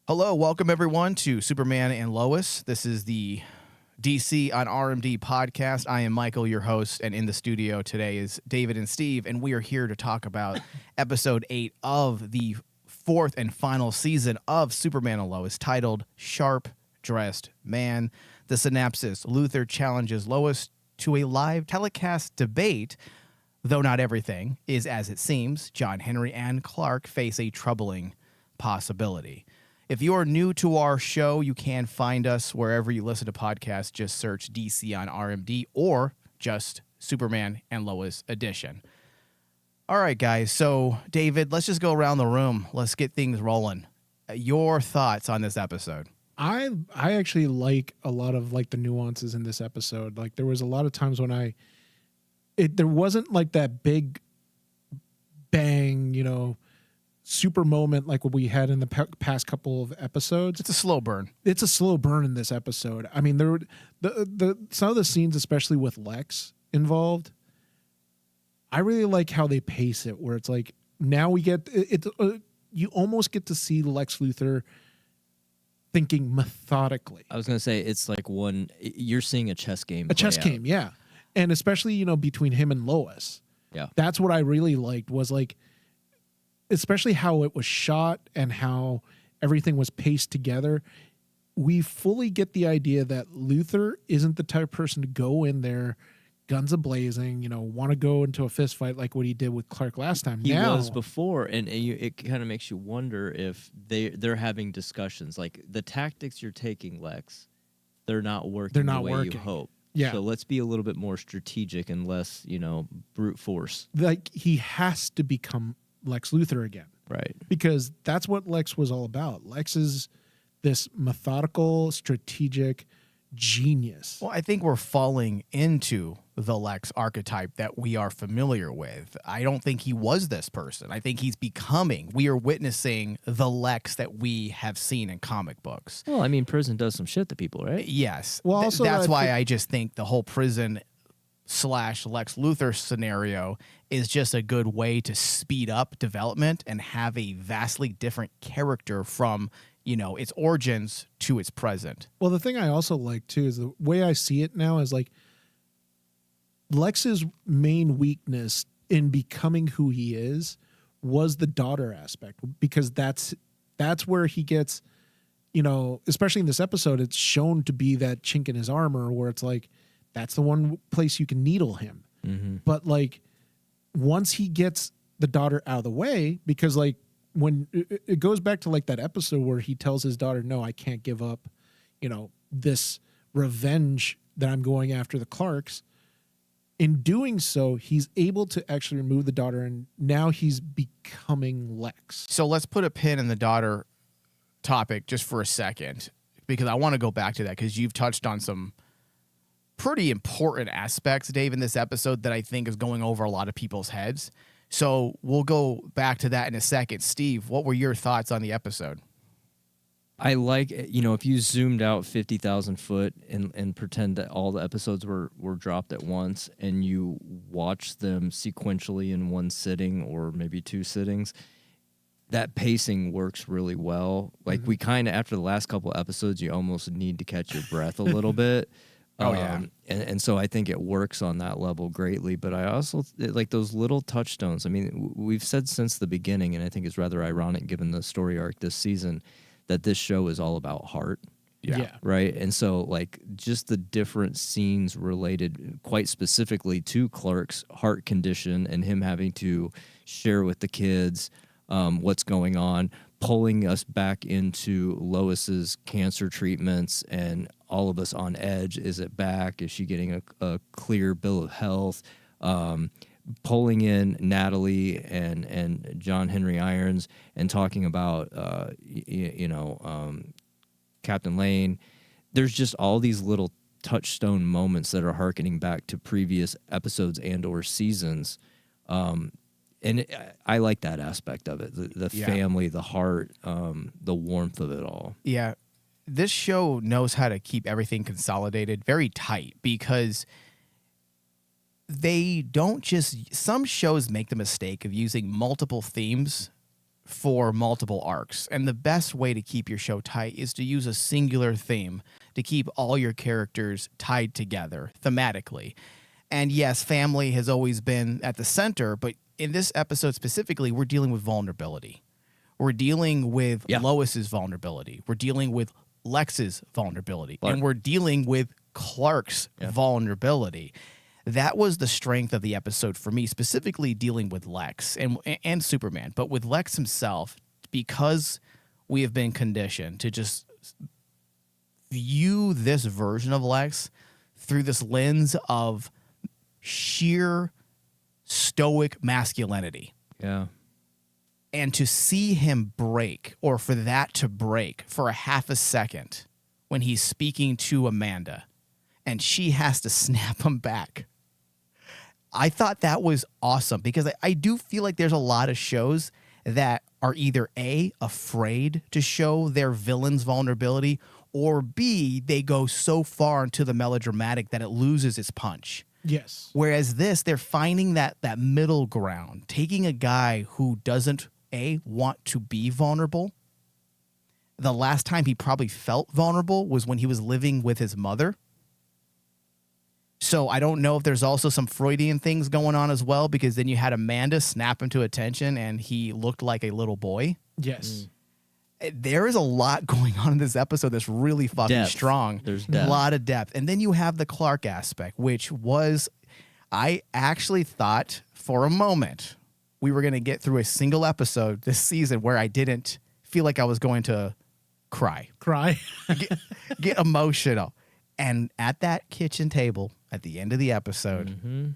Hello, welcome everyone to Superman and Lois. This is the DC on RMD podcast. I am Michael, your host, and in the studio today is David and Steve, and we are here to talk about episode 8 of the fourth and final season of Superman and Lois, titled Sharp Dressed Man. The synopsis: Luthor challenges Lois to a live telecast debate. Though not everything is as it seems, John Henry and Clark face a troubling possibility. If you are new to our show, you can find us wherever you listen to podcasts. Just search DC on RMD or just Superman and Lois edition. All right, guys. So, David, let's just go around the room. Let's get things rolling. Your thoughts on this episode? I actually like a lot of like the nuances in this episode. Like there was a lot of times when there wasn't like that big bang, super moment like what we had in the past couple of episodes. It's a slow burn. It's a slow burn in this episode. I mean, the some of the scenes, especially with Lex involved, I really like how they pace it. Where it's like now we get it. You almost get to see Lex Luthor thinking methodically. I was going to say it's like you're seeing a chess game. A chess game, yeah. And especially, between him and Lois. Yeah. That's what I really liked was like, especially how it was shot and how everything was paced together. We fully get the idea that Luthor isn't the type of person to go in there, guns a-blazing, want to go into a fist fight like what he did with Clark last time. He was before, and it kind of makes you wonder if they're having discussions. Like, the tactics you're taking, Lex, they're not working the way you hope. Yeah. So let's be a little bit more strategic and less, brute force. Like, he has to become Lex Luthor again. Right. Because that's what Lex was all about. Lex is this methodical, strategic genius. Well, I think we're falling into the Lex archetype that we are familiar with. I don't think he was this person. I think we are witnessing the Lex that we have seen in comic books. Well, I mean, prison does some shit to people, right? Yes. Well, also, that's why I just think the whole prison / Lex Luthor scenario is just a good way to speed up development and have a vastly different character from its origins to its present. Well, the thing I also like, too, is the way I see it now is like Lex's main weakness in becoming who he is was the daughter aspect, because that's where he gets, especially in this episode, it's shown to be that chink in his armor where it's like, that's the one place you can needle him. Mm-hmm. But like once he gets the daughter out of the way, because like, when it goes back to like that episode where he tells his daughter, no, I can't give up, this revenge that I'm going after the Clarks. In doing so, he's able to actually remove the daughter, and now he's becoming Lex. So let's put a pin in the daughter topic just for a second, because I want to go back to that, because you've touched on some pretty important aspects, Dave, in this episode that I think is going over a lot of people's heads. So we'll go back to that in a second. Steve, what were your thoughts on the episode? I like, if you zoomed out 50,000 foot and pretend that all the episodes were dropped at once and you watch them sequentially in one sitting or maybe two sittings, that pacing works really well. Like we kind of, after the last couple episodes, you almost need to catch your breath a little bit. Oh, yeah. And so I think it works on that level greatly. But I also like those little touchstones. I mean, we've said since the beginning, and I think it's rather ironic given the story arc this season, that this show is all about heart. Yeah. Right. And so like just the different scenes related quite specifically to Clark's heart condition and him having to share with the kids what's going on, pulling us back into Lois's cancer treatments and all of us on edge. Is it back? Is she getting a clear bill of health? Pulling in Natalie and John Henry Irons and talking about, Captain Lane. There's just all these little touchstone moments that are hearkening back to previous episodes and or seasons. I like that aspect of it, the family, the heart, the warmth of it all. Yeah. This show knows how to keep everything consolidated very tight, because they don't just, some shows make the mistake of using multiple themes for multiple arcs. And the best way to keep your show tight is to use a singular theme to keep all your characters tied together thematically. And yes, family has always been at the center, but in this episode specifically, we're dealing with vulnerability. We're dealing with Lois's vulnerability. We're dealing with Lex's vulnerability. And we're dealing with Clark's vulnerability. That was the strength of the episode for me, specifically dealing with Lex and Superman. But with Lex himself, because we have been conditioned to just view this version of Lex through this lens of sheer stoic masculinity. Yeah. And to see him break, or for that to break for a half a second when he's speaking to Amanda and she has to snap him back. I thought that was awesome because I do feel like there's a lot of shows that are either A, afraid to show their villain's vulnerability, or B, they go so far into the melodramatic that it loses its punch. Yes. Whereas this, they're finding that middle ground, taking a guy who doesn't, A, want to be vulnerable. The last time he probably felt vulnerable was when he was living with his mother. So I don't know if there's also some Freudian things going on as well, because then you had Amanda snap him to attention and he looked like a little boy. Yes. There is a lot going on in this episode that's really fucking strong. There's depth. A lot of depth. And then you have the Clark aspect, which was, I actually thought for a moment we were going to get through a single episode this season where I didn't feel like I was going to cry, get emotional. And at that kitchen table at the end of the episode,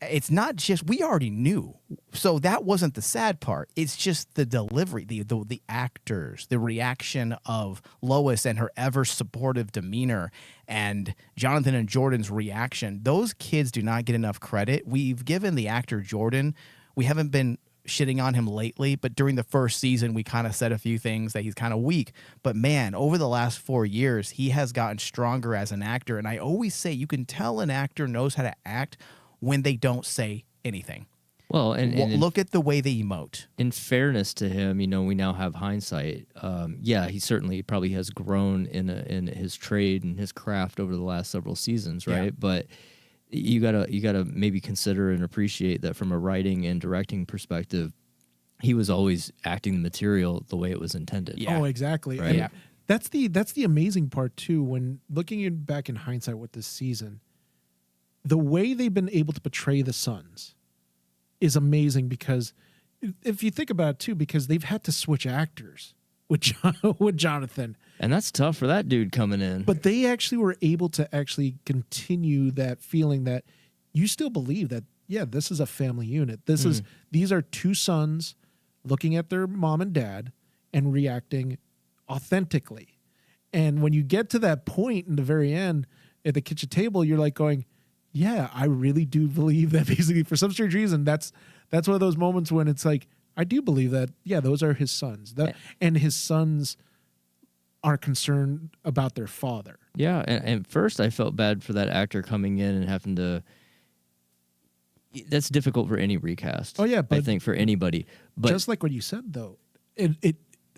it's not just, we already knew. So that wasn't the sad part. It's just the delivery, the actors, the reaction of Lois and her ever supportive demeanor, and Jonathan and Jordan's reaction. Those kids do not get enough credit. We've given the actor Jordan, we haven't been shitting on him lately, but during the first season, we kind of said a few things that he's kind of weak. But man, over the last 4 years, he has gotten stronger as an actor. And I always say you can tell an actor knows how to act when they don't say anything. Well, and look at the way they emote. In fairness to him, we now have hindsight. He certainly probably has grown in his trade and his craft over the last several seasons, right? Yeah. But you gotta maybe consider and appreciate that from a writing and directing perspective, he was always acting the material the way it was intended. Yeah. Oh, exactly. Right? And that's the amazing part too. When looking back in hindsight with this season, the way they've been able to portray the sons is amazing, because if you think about it too, because they've had to switch actors with Jonathan. And that's tough for that dude coming in. But they actually were able to actually continue that feeling that you still believe that, yeah, this is a family unit. These are two sons looking at their mom and dad and reacting authentically. And when you get to that point in the very end at the kitchen table, you're like going, yeah, I really do believe that. Basically, for some strange reason, that's one of those moments when it's like, I do believe that, yeah, those are his sons. And his sons are concerned about their father. Yeah, and first I felt bad for that actor coming in and having to... That's difficult for any recast. Oh, yeah. But I think for anybody. But just like what you said, though, it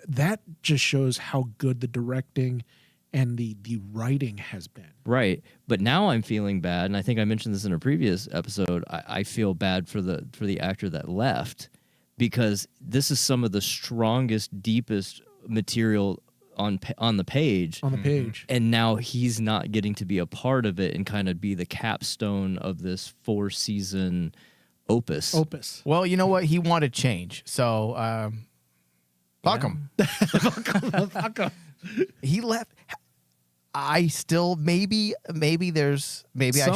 that just shows how good the directing and the writing has been. Right. But now I'm feeling bad, and I think I mentioned this in a previous episode. I feel bad for the actor that left, because this is some of the strongest, deepest material on the page. On the page. And now he's not getting to be a part of it and kind of be the capstone of this 4-season opus. Well, you know what? He wanted change. So, fuck him. Fuck him. He left. I still maybe I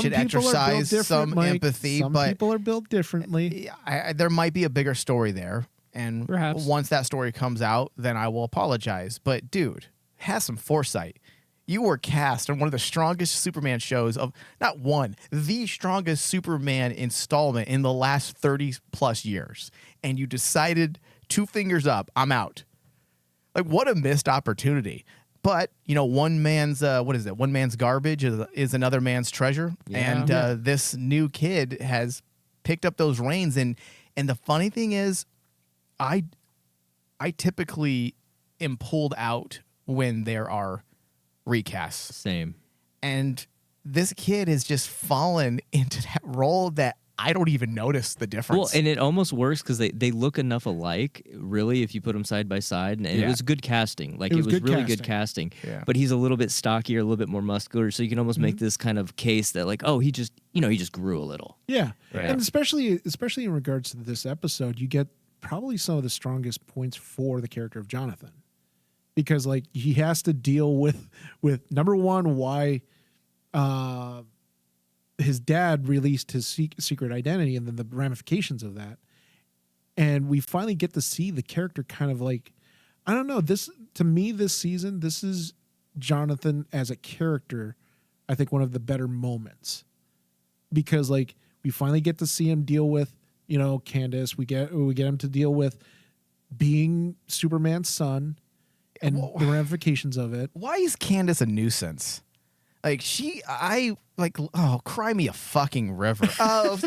should exercise some empathy. Some but people are built differently. There might be a bigger story there, and perhaps once that story comes out, then I will apologize. But dude, have some foresight. You were cast on one of the strongest Superman shows of the strongest Superman installment in the last 30 plus years, and you decided 2 fingers up, I'm out. Like, what a missed opportunity. But, one man's, one man's garbage is another man's treasure. Yeah. And this new kid has picked up those reins. And the funny thing is, I typically am pulled out when there are recasts. Same. And this kid has just fallen into that role that I don't even notice the difference. Well, and it almost works because they look enough alike, really, if you put them side by side. And it Yeah. was good casting. Like, It it was was good really good casting. Yeah. But he's a little bit stockier, a little bit more muscular. So you can almost make this kind of case that, like, oh, he just grew a little. Yeah. Yeah. And especially in regards to this episode, you get probably some of the strongest points for the character of Jonathan. Because like he has to deal with number one, why his dad released his secret identity and then the ramifications of that. And we finally get to see the character kind of like, I don't know, this to me this season, this is Jonathan as a character, I think one of the better moments. Because like we finally get to see him deal with, Candace. We get him to deal with being Superman's son and the ramifications of it. why is Candace a nuisance? Like cry me a fucking river. Oh,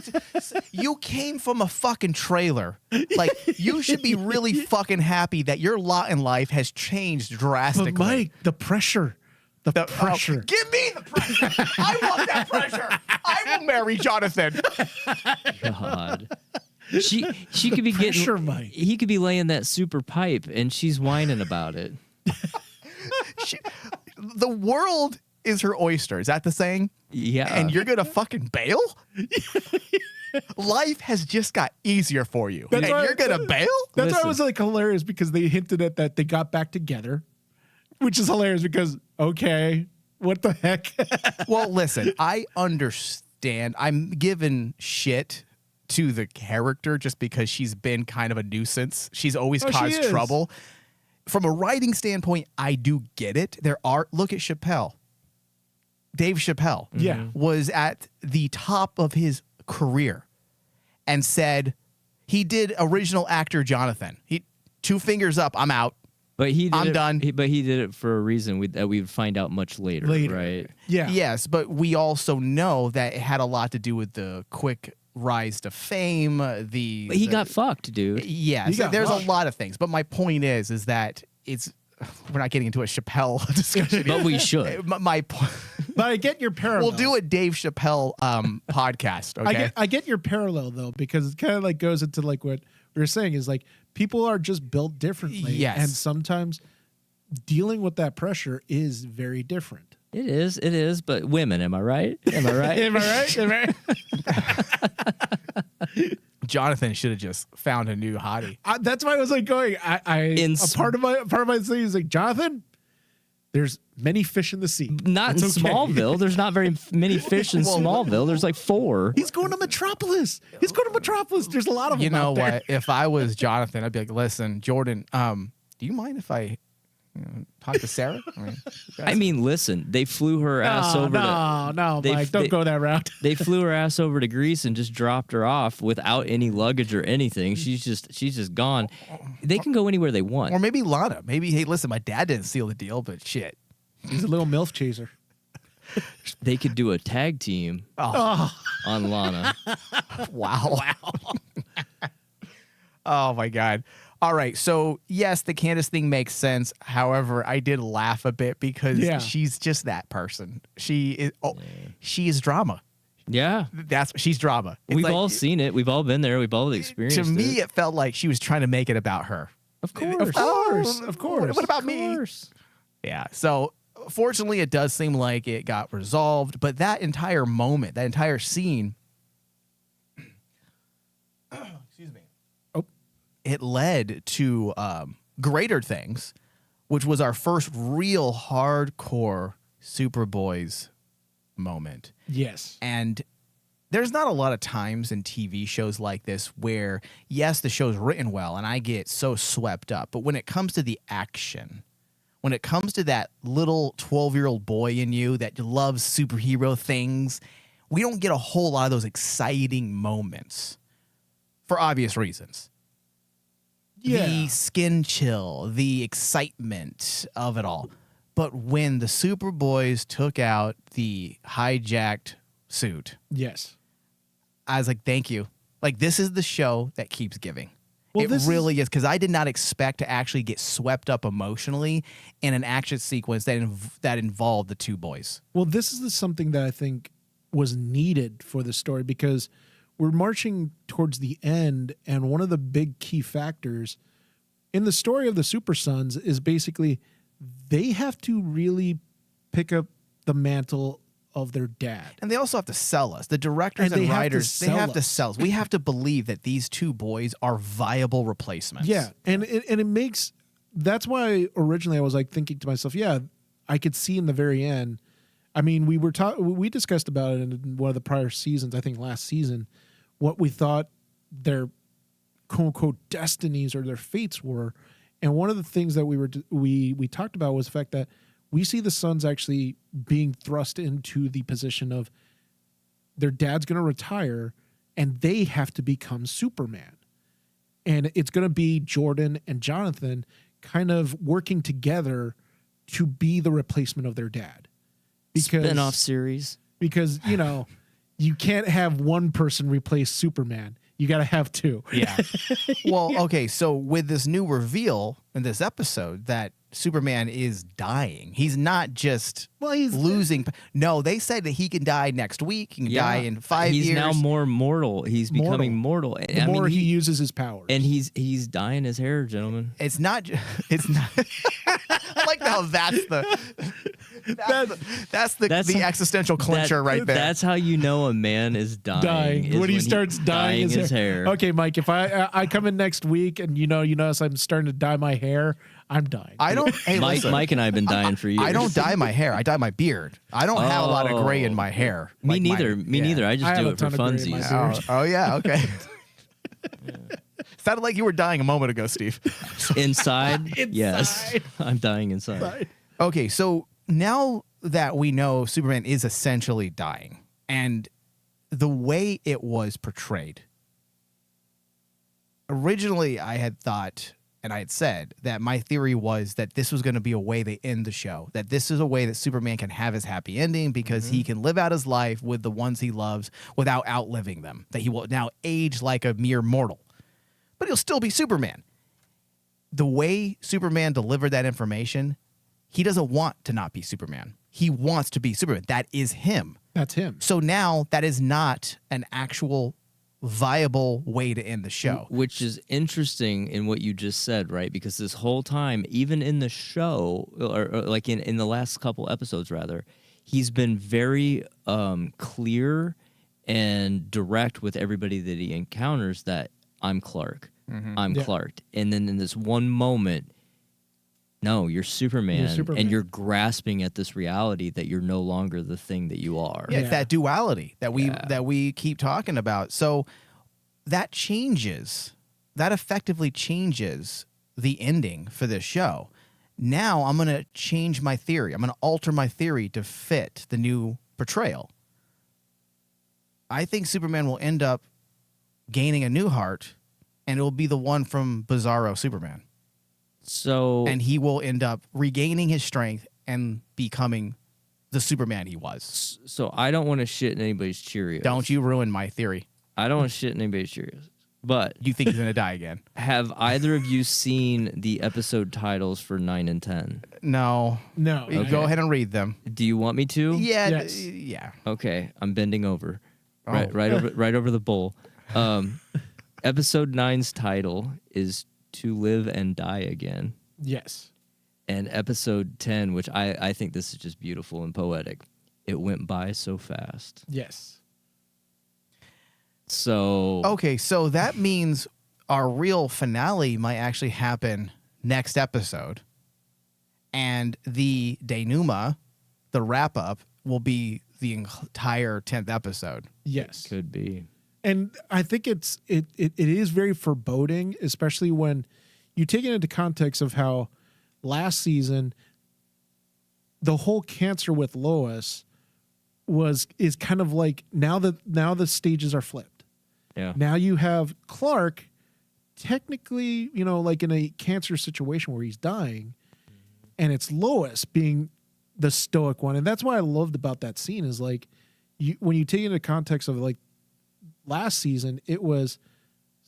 you came from a fucking trailer. Like, you should be really fucking happy that your lot in life has changed drastically. But Mike, the pressure. The pressure. Give me the pressure. I want that pressure. I will marry Jonathan. God. She could be Pressure, getting. Mike. He could be laying that super pipe, and she's whining about it. The world is her oyster. Is that the saying? Yeah. And you're gonna fucking bail? Life has just got easier for you, That's and why- you're gonna bail? That's why Listen. it was like hilarious because they hinted at that they got back together, which is hilarious because, okay, what the heck? Well, listen, I understand. I'm giving shit to the character just because she's been kind of a nuisance. She's always Oh, she caused is. trouble. From a writing standpoint, I do get it. Look at Chappelle. Dave Chappelle Yeah. was at the top of his career and said he did original actor Jonathan. He 2 fingers up, I'm out. But he did I'm it, done. But he did it for a reason that we would find out much later, right? Yeah. Yes, but we also know that it had a lot to do with the quick rise to fame. But he got fucked, dude. Yes, He got there's fucked. a lot of things. But my point is that we're not getting into a Chappelle discussion. But we should. My point. But I get your parallel. We'll do a Dave Chappelle podcast. Okay. I get your parallel though, because it kind of like goes into like what we were saying is like people are just built differently. Yes. And sometimes dealing with that pressure is very different. It is. But women, am I right? Am I right? Am I right? Jonathan should have just found a new hottie. That's why I was like going. Part of my thing is like, Jonathan, there's many fish in the sea. Not It's in okay. Smallville. There's not very many fish in Smallville. There's like 4. He's going to Metropolis. There's a lot of them. You know out there. what? If I was Jonathan, I'd be like, listen, Jordan, do you mind if I talk to Sarah? I mean, listen, they flew her ass over to. No, They- Mike, don't they- go that route. They flew her ass over to Greece and just dropped her off without any luggage or anything. She's just gone. They can go anywhere they want. Or maybe Lana. Maybe, hey, listen, my dad didn't seal the deal, but shit. He's a little MILF chaser. They could do a tag team Oh, on Lana. wow. Oh, my God. All right. So, yes, the Candace thing makes sense. However, I did laugh a bit because Yeah. she's just that person. She is drama. Yeah. She's drama. It's We've like- all seen it. We've all been there. We've all experienced To me, it. it felt like she was trying to make it about her. Of course. Of course. What about me? Yeah. So fortunately, it does seem like it got resolved. But that entire moment, that entire scene, excuse me. Oh. It led to greater things, which was our first real hardcore Superboys moment. Yes. And there's not a lot of times in TV shows like this where, yes, the show's written well and I get so swept up. But when it comes to the action, when it comes to that little 12-year-old boy in you that loves superhero things, we don't get a whole lot of those exciting moments for obvious reasons. Yeah. The skin chill, the excitement of it all. But when the Superboys took out the hijacked suit, Yes. I was like, thank you. Like, this is the show that keeps giving. Well, It really is, because I did not expect to actually get swept up emotionally in an action sequence that involved the two boys. Well, this is something that I think was needed for the story, because we're marching towards the end, and one of the big key factors in the story of the Super Sons is basically they have to really pick up the mantle of their dad. And they also have to sell us. The directors and writers, they have to sell us. We have to believe that these two boys are viable replacements. Yeah, and it makes, that's why originally I was like thinking to myself, yeah, I could see in the very end. I mean, we discussed about it in one of the prior seasons, I think last season, what we thought their quote unquote destinies or their fates were. And one of the things that we talked about was the fact that we see the Sons actually being thrust into the position of their dad's going to retire and they have to become Superman. And it's going to be Jordan and Jonathan kind of working together to be the replacement of their dad. Spin-off series. Because, you know, you can't have one person replace Superman. You got to have two. Yeah. Well, okay, so with this new reveal in this episode that Superman is dying, he's not just losing. No, they said that he can die next week. He can die in 5 years. He's now more mortal. He's becoming mortal. The more he uses his powers. And he's dyeing his hair, gentlemen. It's not. I like how that's the existential clincher right there. That's how you know a man is dying. When he starts dyeing his hair. Okay, Mike, if I come in next week and you notice I'm starting to dye my hair, I'm dying. I don't. Hey, Mike and I have been dying for years. I don't dye my hair. I dye my beard. I don't have a lot of gray in my hair. Me neither. I just do it for funsies. Oh yeah. Okay. Sounded like you were dying a moment ago, Steve. Inside? Yes. I'm dying inside. Okay, so now that we know Superman is essentially dying, and the way it was portrayed, originally I had thought, and I had said, that my theory was that this was going to be a way they end the show, that this is a way that Superman can have his happy ending because he can live out his life with the ones he loves without outliving them, that he will now age like a mere mortal. But he'll still be Superman. The way Superman delivered that information, he doesn't want to not be Superman. He wants to be Superman. That is him. That's him. So now that is not an actual viable way to end the show. Which is interesting in what you just said, right? Because this whole time, even in the show, or like in the last couple episodes, rather, he's been very clear and direct with everybody that he encounters that I'm Clark. I'm Clark. And then in this one moment, no, you're Superman, and you're grasping at this reality that you're no longer the thing that you are. Yeah, it's that duality that we keep talking about. So that changes. That effectively changes the ending for this show. Now I'm going to change my theory. I'm going to alter my theory to fit the new portrayal. I think Superman will end up gaining a new heart, and it will be the one from Bizarro Superman. And he will end up regaining his strength and becoming the Superman he was. So I don't want to shit in anybody's Cheerios. Don't you ruin my theory. I don't want to shit in anybody's Cheerios. But you think he's going to die again. Have either of you seen the episode titles for 9 and 10? No. Okay. Go ahead and read them. Do you want me to? Yeah. Yes. Yeah. Okay, I'm bending over. Oh. Right over the bowl. Episode 9's title is To Live and Die Again. Yes. And episode 10, which I think this is just beautiful and poetic, It Went By So Fast. Yes. So... Okay, so that means our real finale might actually happen next episode. And the denouement, the wrap-up, will be the entire 10th episode. Yes. Could be. And I think it is very foreboding, especially when you take it into context of how last season the whole cancer with Lois is kind of like now the stages are flipped. Yeah. Now you have Clark technically, like in a cancer situation where he's dying, and it's Lois being the stoic one. And that's what I loved about that scene is like when you take it into context of like last season, it was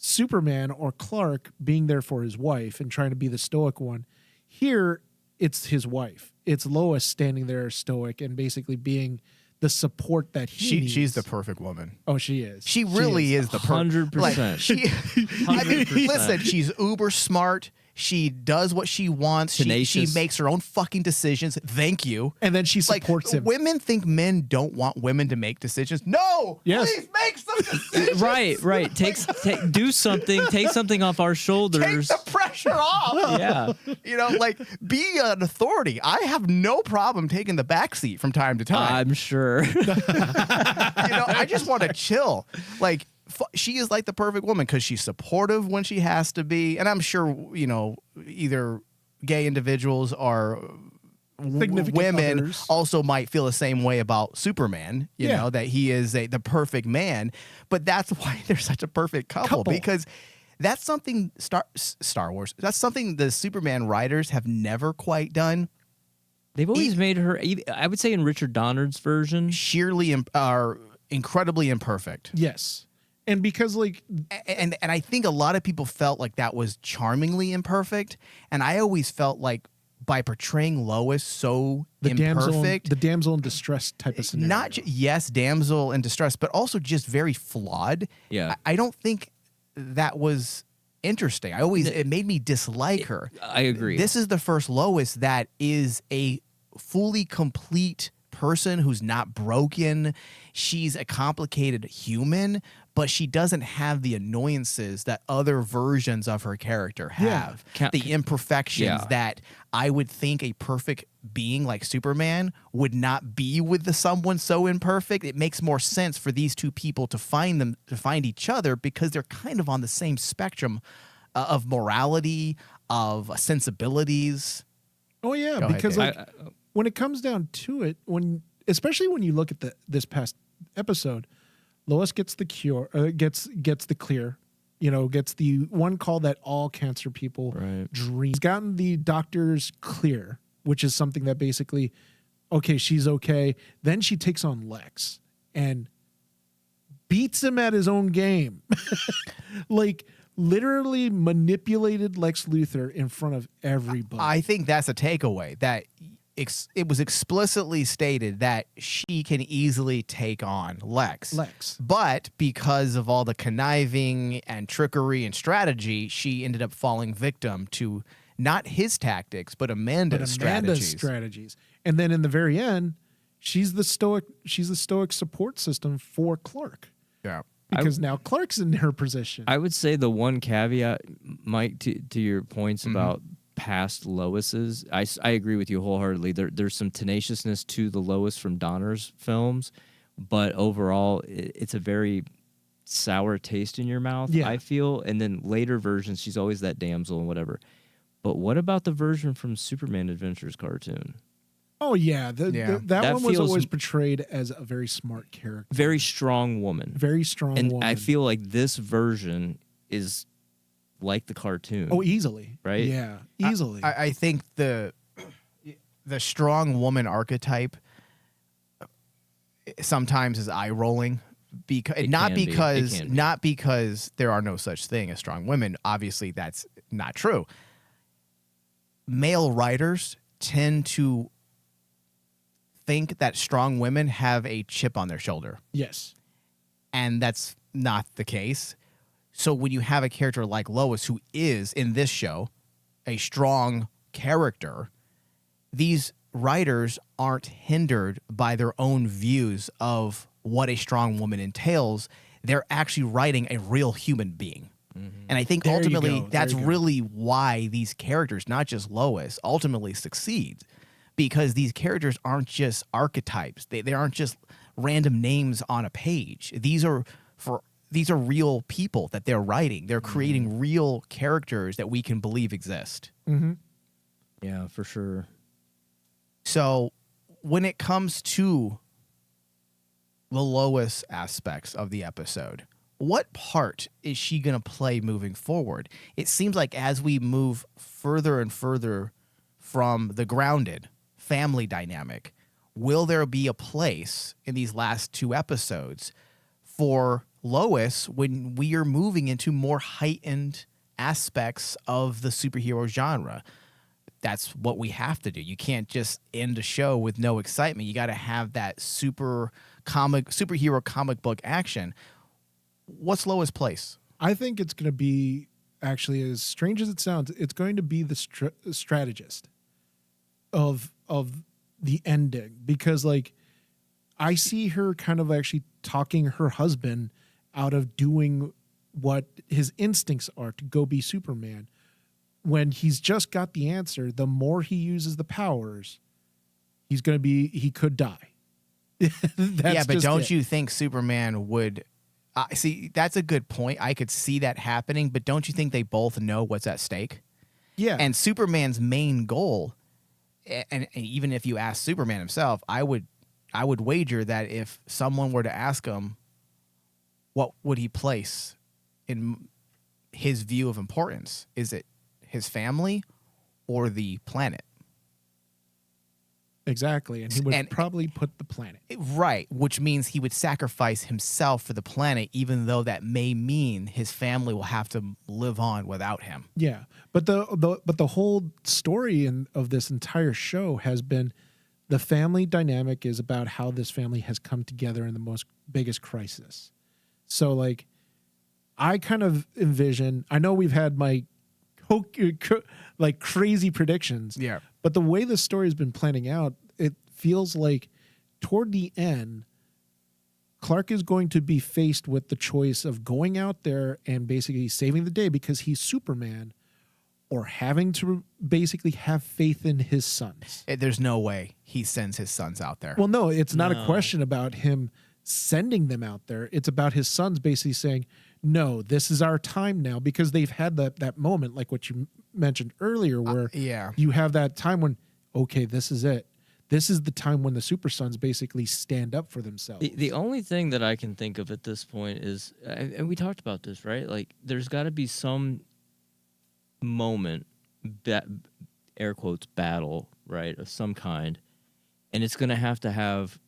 Superman or Clark being there for his wife and trying to be the stoic one. Here, it's his wife. It's Lois standing there stoic and basically being the support that he needs. She's the perfect woman. Oh, she is. She really is the perfect. 100%. I mean, listen, she's uber smart. She does what she wants. She Tenacious. makes her own fucking decisions. Thank you. And then she supports him. Women think men don't want women to make decisions. No, Yes. please make some decisions. Right. Do something. Take something off our Take shoulders. the pressure off. Yeah. You know, like, be an authority. I have no problem taking the back seat from time to time. I'm sure. You know, I just want to chill. Like, she is like the perfect woman because she's supportive when she has to be. And I'm sure, you know, either gay individuals or Significant women others. also might feel the same way about Superman, you know, that he is the perfect man. But that's why they're such a perfect couple. Because that's something Star Wars, that's something the Superman writers have never quite done. They've always made her, I would say in Richard Donner's version. Sheerly are incredibly imperfect. Yes. And because, like, and I think a lot of people felt like that was charmingly imperfect, and I always felt like by portraying Lois so imperfect, the damsel in distress type of scenario. not yes, damsel in distress, but also just very flawed. Yeah. I don't think that was interesting. It made me dislike her. I agree. This is the first Lois that is a fully complete person who's not broken. She's a complicated human, but she doesn't have the annoyances that other versions of her character have. The imperfections that I would think a perfect being like Superman would not be with someone so imperfect. It makes more sense for these two people to find each other because they're kind of on the same spectrum of morality, of sensibilities. Oh yeah, Go ahead, because Dave. like when it comes down to it, especially when you look at this past episode, Lois gets the cure, gets the clear, you know, gets the one call that all cancer people dream. He's gotten the doctor's clear, which is something that basically, okay, she's okay. Then she takes on Lex and beats him at his own game. Like, literally manipulated Lex Luthor in front of everybody. I think that's a takeaway, that it was explicitly stated that she can easily take on Lex. But because of all the conniving and trickery and strategy, she ended up falling victim to not his tactics, but Amanda's strategies. And then in the very end, she's the stoic support system for Clark. Yeah. Because now Clark's in her position. I would say the one caveat, Mike, to your points about past Loises, I agree with you wholeheartedly. There's some tenaciousness to the Lois from Donner's films, but overall, it's a very sour taste in your mouth, I feel. And then later versions, she's always that damsel and whatever. But what about the version from Superman Adventures cartoon? Oh, yeah. That one was feels always portrayed as a very smart character. Very strong woman. Very strong and woman. I feel like this version is like the cartoon. Oh, easily. Right? Yeah, easily. I think the strong woman archetype sometimes is eye-rolling. Not because there are no such thing as strong women. Obviously, that's not true. Male writers tend to think that strong women have a chip on their shoulder. Yes. And that's not the case. So when you have a character like Lois, who is, in this show, a strong character, these writers aren't hindered by their own views of what a strong woman entails. They're actually writing a real human being. And I think ultimately that's really why these characters, not just Lois, ultimately succeed. Because these characters aren't just archetypes. They aren't just random names on a page. These are real people that they're writing. They're creating real characters that we can believe exist. Mm-hmm. Yeah, for sure. So when it comes to the Lois aspects of the episode, what part is she going to play moving forward? It seems like as we move further and further from the grounded family dynamic, will there be a place in these last two episodes for Lois when we are moving into more heightened aspects of the superhero genre. That's what we have to do. You can't just end a show with no excitement. You got to have that superhero comic book action. What's Lois' place? I think it's going to be, actually, as strange as it sounds, it's going to be the strategist of the ending, because like I see her kind of actually talking her husband out of doing what his instincts are to go be Superman. When he's just got the answer, the more he uses the powers, he could die. Yeah, but don't you think Superman would see? That's a good point. I could see that happening, but don't you think they both know what's at stake? Yeah. And Superman's main goal, and even if you ask Superman himself, I would wager that if someone were to ask him, what would he place in his view of importance? Is it his family or the planet? Exactly. And he would probably put the planet. Right, which means he would sacrifice himself for the planet, even though that may mean his family will have to live on without him. Yeah. But the whole story of this entire show has been the family dynamic is about how this family has come together in the biggest crisis. So like I kind of envision, I know we've had my like crazy predictions. Yeah. But the way the story has been planning out, it feels like toward the end, Clark is going to be faced with the choice of going out there and basically saving the day because he's Superman, or having to basically have faith in his sons. There's no way he sends his sons out there. Well, no, it's not a question about him sending them out there. It's about his sons basically saying, no, this is our time now, because they've had that moment, like what you mentioned earlier, where you have that time when, okay, this is it. This is the time when the Super Sons basically stand up for themselves. The only thing that I can think of at this point is, and we talked about this, right? Like, there's got to be some moment, air quotes, battle, right, of some kind, and it's going to have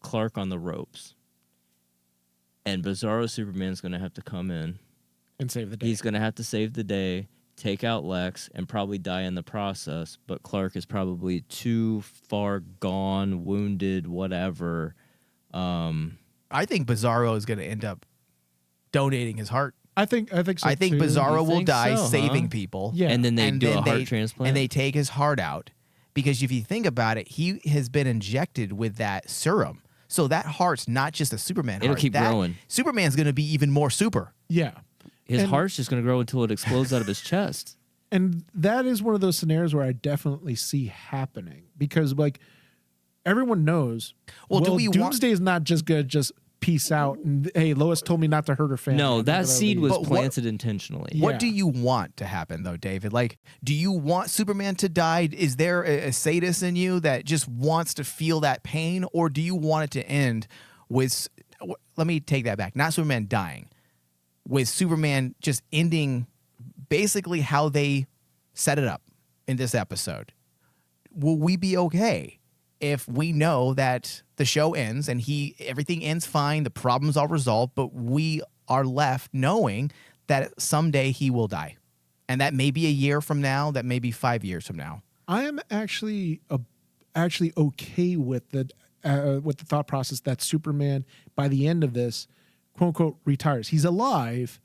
Clark on the ropes. And Bizarro Superman's going to have to come in and save the day. He's going to have to save the day, take out Lex, and probably die in the process. But Clark is probably too far gone, wounded, whatever. I think Bizarro is going to end up donating his heart. I think so. I think too. Bizarro will die so, saving huh? people. Yeah. And then they do a heart transplant. And they take his heart out. Because if you think about it, he has been injected with that serum. So that heart's not just a Superman heart. It'll keep growing. Superman's going to be even more super. Yeah. His heart's just going to grow until it explodes out of his chest. And that is one of those scenarios where I definitely see happening, because like everyone knows, well Doomsday is not just going to just peace out and, hey, Lois told me not to hurt her family. No, that seed was But planted intentionally. Yeah. What do you want to happen, though, David? Like, do you want Superman to die? Is there a sadist in you that just wants to feel that pain? Or do you want it to end with, let me take that back, not Superman dying, with Superman just ending basically how they set it up in this episode? Will we be okay if we know that the show ends and everything ends fine, the problems are resolved, but we are left knowing that someday he will die? And that may be a year from now, that may be 5 years from now. I am actually okay with the thought process that Superman, by the end of this, quote unquote, retires. He's alive,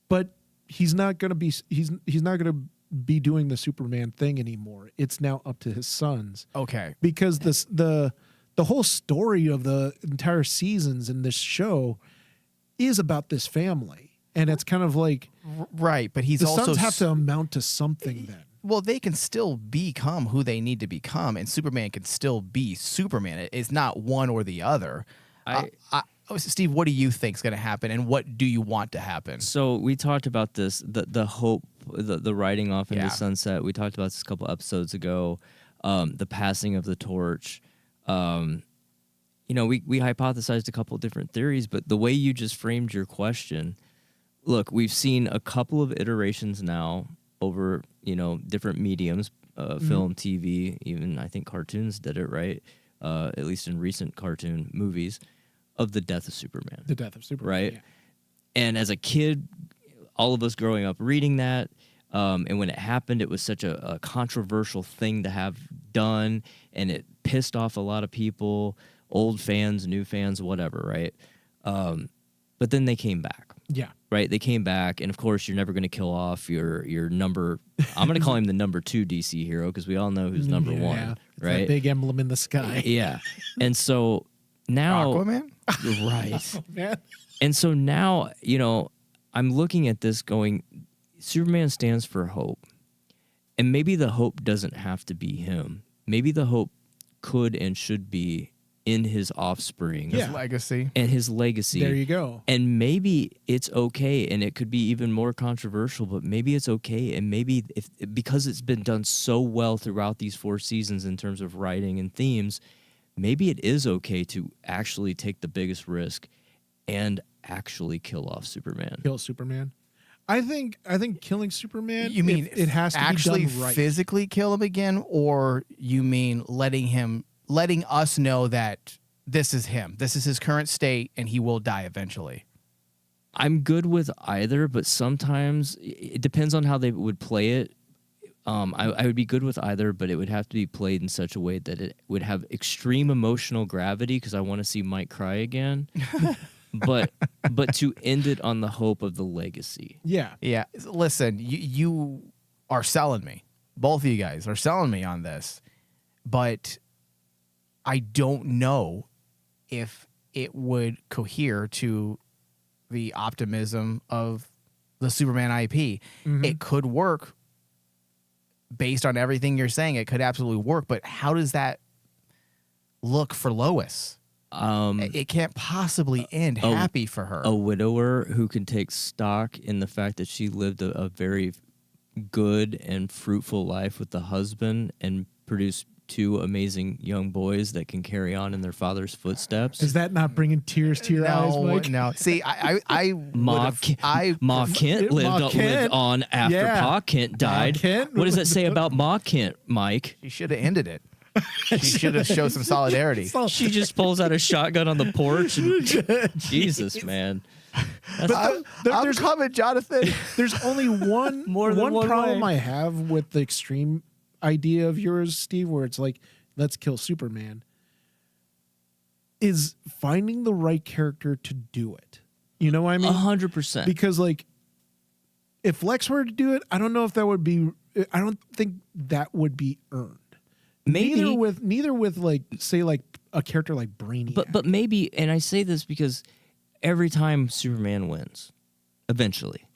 but he's not going to be doing the Superman thing anymore. It's now up to his sons. Okay. Because the whole story of the entire seasons in this show is about this family. And it's kind of like, right, but he's the also sons have to amount to something then. Well, they can still become who they need to become, and Superman can still be Superman. It's not one or the other. Steve, what do you think is going to happen, and what do you want to happen? So we talked about this, the hope, the riding off into Yeah. sunset. We talked about this a couple episodes ago. The passing of the torch. We hypothesized a couple different theories, but the way you just framed your question, look, we've seen a couple of iterations now over, different mediums, film, TV, even I think cartoons did it, right? At least in recent cartoon movies, of the death of Superman. The death of Superman. Right? Yeah. And as a kid, all of us growing up reading that, and when it happened, it was such a controversial thing to have done, and it pissed off a lot of people, old fans, new fans, whatever, right? But then they came back. Yeah. Right? They came back, and of course, you're never going to kill off your number. I'm going to call him the number 2 DC hero because we all know who's number 1, It's right? that big emblem in the sky. Yeah. And so now, Aquaman? right? Oh, man. And so now, I'm looking at this going, Superman stands for hope, and maybe the hope doesn't have to be him. Maybe the hope could and should be in his offspring, His legacy. and his legacy. There you go. And maybe it's okay, and it could be even more controversial, but maybe it's okay, and maybe because it's been done so well throughout these 4 seasons in terms of writing and themes, maybe it is okay to actually take the biggest risk and actually kill off Superman. Kill Superman. I think killing Superman. You mean it has to actually be done right. physically kill him again, or you mean letting us know that this is him, this is his current state, and he will die eventually? I'm good with either, but sometimes it depends on how they would play it. I would be good with either, but it would have to be played in such a way that it would have extreme emotional gravity because I want to see Mike cry again. but to end it on the hope of the legacy. Yeah. Yeah. Listen, you are selling me. Both of you guys are selling me on this, but I don't know if it would cohere to the optimism of the Superman IP. Mm-hmm. It could work based on everything you're saying. It could absolutely work, but how does that look for Lois? It can't possibly end happy for her. A widower who can take stock in the fact that she lived a very good and fruitful life with the husband and produced 2 amazing young boys that can carry on in their father's footsteps. Is that not bringing tears to your eyes, Mike? No. See, Ma Kent lived on after Yeah. Pa Kent died. Kent What does that say about Ma Kent, Mike? she should have ended it. She should have showed some solidarity. She just pulls out a shotgun on the porch and Jesus, man. I'm coming, Jonathan. There's only one problem I have with the extreme idea of yours, Steve, where it's like, let's kill Superman, is finding the right character to do it. You know what I mean? 100%. Because like, if Lex were to do it, I don't know if that would be. I don't think that would be earned. Maybe Neither with like, say, like a character like Brainiac. but maybe, and I say this because every time Superman wins, eventually,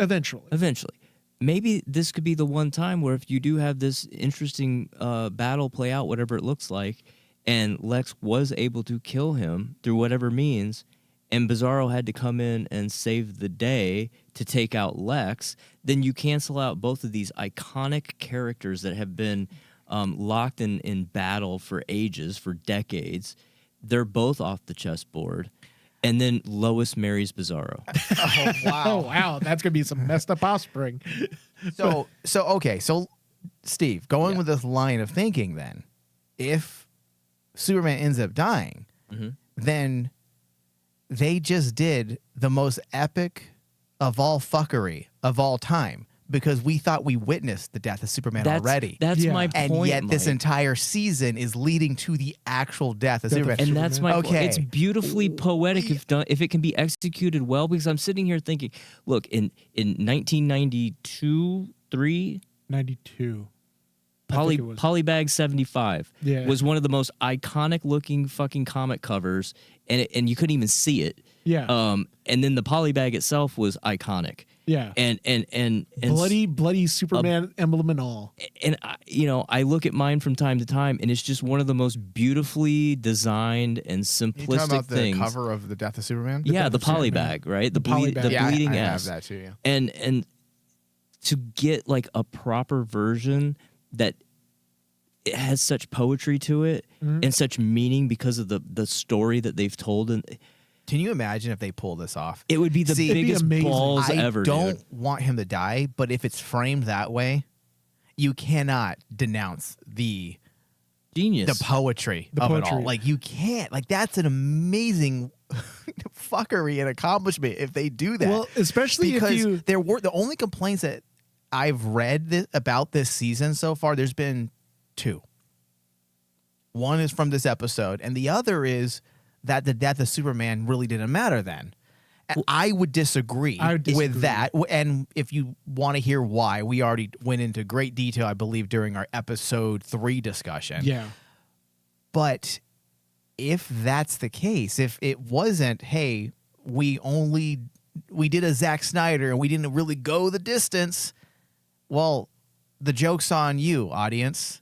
maybe this could be the one time where if you do have this interesting battle play out, whatever it looks like, and Lex was able to kill him through whatever means, and Bizarro had to come in and save the day to take out Lex, then you cancel out both of these iconic characters that have been locked in battle for ages, for decades. They're both off the chessboard. And then Lois marries Bizarro. Oh, wow. Oh, wow. That's going to be some messed up offspring. So okay. So, Steve, going with this line of thinking then, if Superman ends up dying, then they just did the most epic of all fuckery of all time. Because we thought we witnessed the death of Superman already. That's my point, and yet this Mike. entire season is leading to the actual death of Superman. And that's my okay. It's beautifully poetic if it can be executed well. Because I'm sitting here thinking, look, in 1992, 92. Polybag 75 was one of the most iconic looking fucking comic covers, and you couldn't even see it. Yeah. And then the Polybag itself was iconic. Yeah. And bloody Superman emblem and all. And I look at mine from time to time, and it's just one of the most beautifely designed and simplistic you talking about things. The cover of the Death of Superman? The Polybag, right? The Polybag. bleeding I ass. have that too. Yeah. And to get like a proper version that it has such poetry to it and such meaning because of the story that they've told, and can you imagine if they pull this off? it would be the biggest balls I ever. don't dude. want him to die, but if it's framed that way, you cannot denounce Genius. the poetry of it all. Like you can't. Like that's an amazing fuckery and accomplishment if they do that. Well, especially because if you there were the only complaints that I've read about this season so far. There's been 2. One is from this episode, and the other is that the death of Superman really didn't matter then. And I would disagree with that. And if you want to hear why, we already went into great detail, I believe, during our episode 3 discussion. Yeah. But if that's the case, if it wasn't, hey, we did a Zack Snyder and we didn't really go the distance, well, the joke's on you, audience,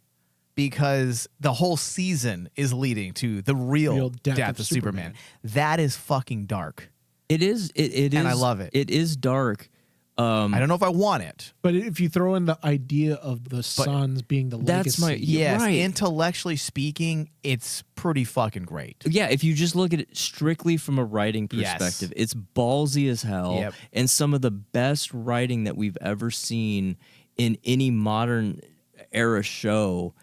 because the whole season is leading to the real death of Superman. That is fucking dark. It is. It is. And I love it. It is dark. I don't know if I want it. But if you throw in the idea of the sons being the legacy. Yes, right. Intellectually speaking, it's pretty fucking great. Yeah, if you just look at it strictly from a writing perspective, it's ballsy as hell. Yep. And some of the best writing that we've ever seen in any modern era show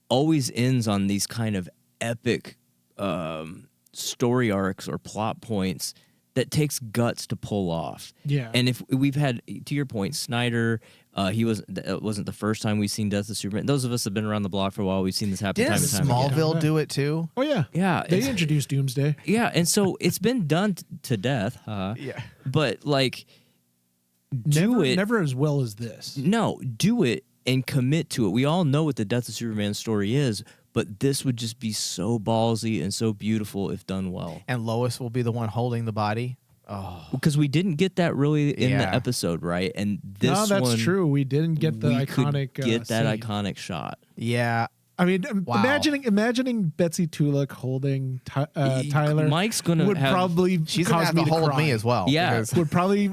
always ends on these kind of epic story arcs or plot points that takes guts to pull off. Yeah. And if we've had, to your point, Snyder, it wasn't the first time we've seen Death of Superman. Those of us have been around the block for a while. We've seen this happen time and time again. Smallville do it too? Oh, yeah. Yeah. They introduced Doomsday. Yeah, and so it's been done to death. Yeah. But, like, do it. Never as well as this. No, do it and commit to it. We all know what the Death of Superman story is, but this would just be so ballsy and so beautiful if done well. And Lois will be the one holding the body. Oh, Because we didn't get that really in the Yeah. episode, right? And this No, that's one, true. We didn't get the we iconic could get that scene. iconic shot. yeah. I mean, Wow. imagining Betsy Tulloch holding Tyler Mike's gonna would have, probably She's going to cause have me to to hold cry. me as well. Yeah. because- would probably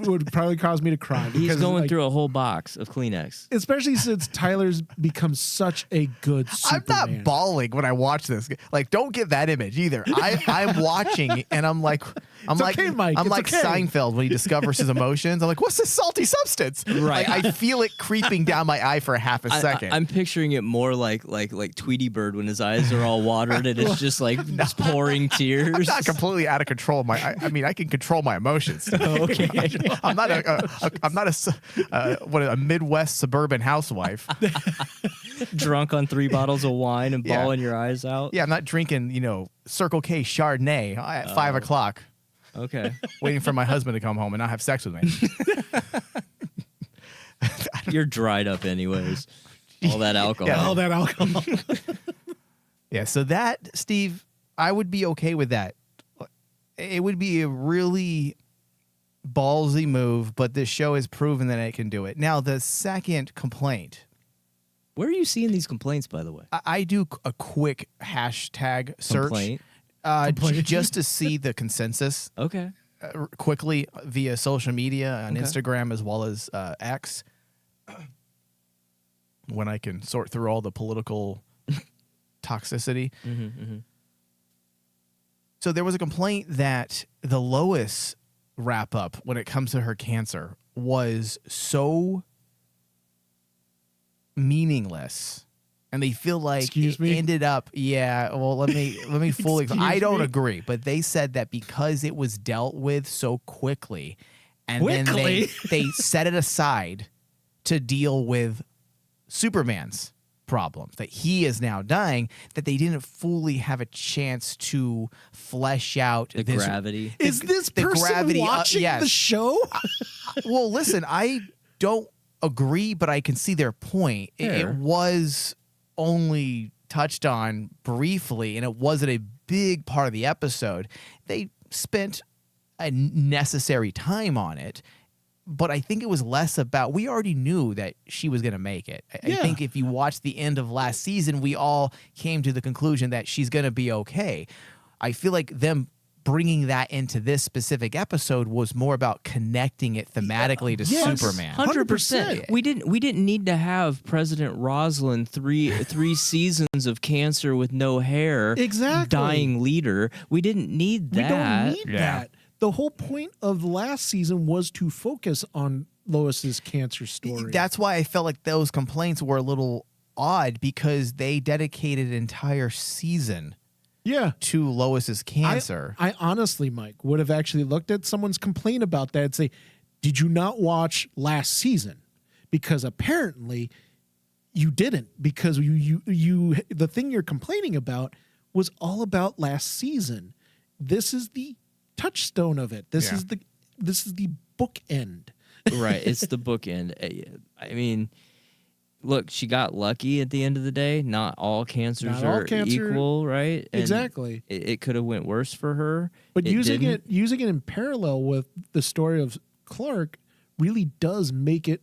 cause me to cry. He's because, going like, through a whole box of Kleenex. especially since Tyler's become such a good I'm Superman. not bawling when I watch this. Like, don't get that image either. I'm watching and I'm like, okay, Mike. I'm It's like okay. Seinfeld when he discovers his emotions. I'm like, what's this salty substance? Right. Like, I feel it creeping down my eye for a half a second. I'm picturing it more like Tweety Bird when his eyes are all watered and it's just like just pouring tears. I'm not completely out of control. I mean, I can control my emotions. Okay. I'm not a Midwest suburban housewife. Drunk on 3 bottles of wine and Yeah. bawling your eyes out. Yeah, I'm not drinking, Circle K Chardonnay at 5 o'clock, Okay. waiting for my husband to come home and not have sex with me. You're dried up anyways. All that alcohol. Yeah. all that alcohol. Yeah, so that, Steve, I would be okay with that. It would be a really ballsy move, but this show has proven that it can do it. Now, the second complaint, Where are you seeing these complaints, by the way? I do a quick hashtag search Complaint. Just to see the consensus Okay. quickly via social media on Okay. Instagram as well as X, when I can sort through all the political toxicity. So there was a complaint that the Lois wrap up when it comes to her cancer was so meaningless, and they feel like Excuse it me? ended up. Yeah, well, let me fully. Excuse I don't me? agree, but they said that because it was dealt with so quickly, and then Quickly? they set it aside to deal with Superman's problems, that he is now dying, that they didn't fully have a chance to flesh out The this gravity. Is this the person gravity, watching yes. the show? Well, listen, I don't agree, but I can see their point. It Fair. was only touched on briefly, and it wasn't a big part of the episode. They spent a necessary time on it, but I think it was less about, we already knew that she was going to make it. I Yeah. think if you watched the end of last season, we all came to the conclusion that she's going to be okay. I feel like them bringing that into this specific episode was more about connecting it thematically to Yes. Superman. 100%. We didn't need to have President Rosalind three seasons of cancer with no hair, Exactly. dying leader. We didn't need We that. don't need that. The whole point of last season was to focus on Lois's cancer story. That's why I felt like those complaints were a little odd, because they dedicated an entire season Yeah. to Lois's cancer. I honestly, Mike, would have actually looked at someone's complaint about that and say, did you not watch last season? Because apparently you didn't, because you the thing you're complaining about was all about last season. This is the touchstone of it. This is the bookend. Right. It's the bookend. I mean, look, she got lucky at the end of the day. Not all cancers are equal, right? And exactly. It could have went worse for her. But using it in parallel with the story of Clark really does make it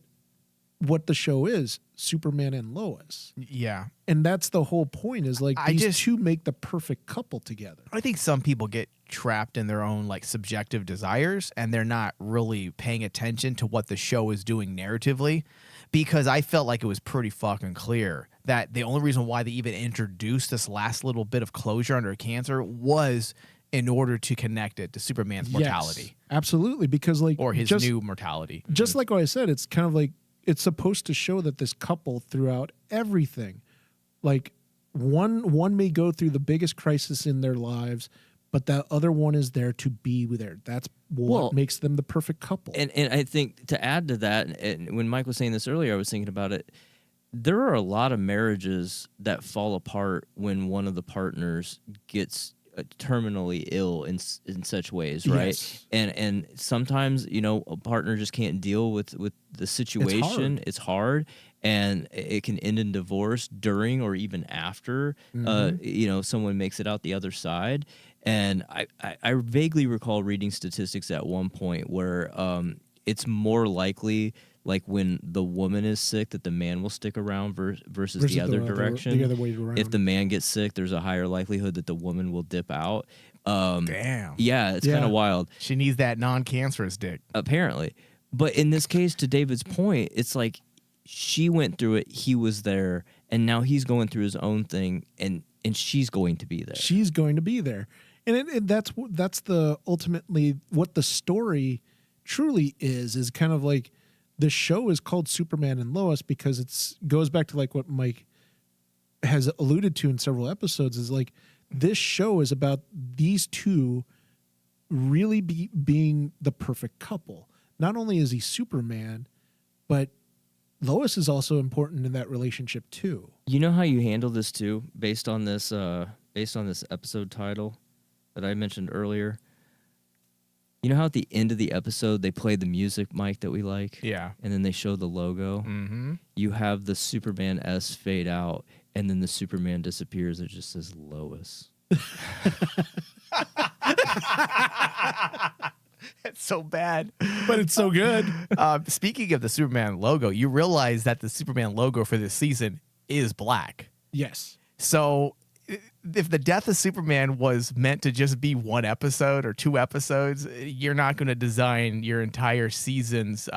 what the show is, Superman and Lois. Yeah. And that's the whole point, is like these two make the perfect couple together. I think some people get trapped in their own like subjective desires, and they're not really paying attention to what the show is doing narratively, because I felt like it was pretty fucking clear that the only reason why they even introduced this last little bit of closure under cancer was in order to connect it to Superman's mortality. Yes, absolutely, because like, or his new mortality. Just like what I said, it's kind of like, it's supposed to show that this couple throughout everything, like one may go through the biggest crisis in their lives, but that other one is there to be there. That's what makes them the perfect couple. And I think to add to that, and when Mike was saying this earlier, I was thinking about it. There are a lot of marriages that fall apart when one of the partners gets terminally ill in such ways, right? Yes. And sometimes, you know, a partner just can't deal with the situation. It's hard, and it can end in divorce during or even after you know, someone makes it out the other side. And I vaguely recall reading statistics at one point where it's more likely, like when the woman is sick, that the man will stick around versus the other direction. The other way around. If the man gets sick, there's a higher likelihood that the woman will dip out. Damn. Yeah, it's kind of wild. She needs that non-cancerous dick. Apparently. But in this case, to David's point, it's like she went through it, he was there, and now he's going through his own thing, and she's going to be there. She's going to be there. And that's the ultimately what the story truly is kind of like, the show is called Superman and Lois because it goes back to like what Mike has alluded to in several episodes, is like, this show is about these two really being the perfect couple. Not only is he Superman, but Lois is also important in that relationship too. You know how you handle this too, based on this episode title that I mentioned earlier? You know how at the end of the episode they play the music, Mike, that we like? Yeah. And then they show the logo? Mm-hmm. You have the Superman S fade out, and then the Superman disappears. It just says Lois. It's so bad. But it's so good. Speaking of the Superman logo, you realize that the Superman logo for this season is black. Yes. So if the death of Superman was meant to just be one episode or two episodes, you're not going to design your entire season's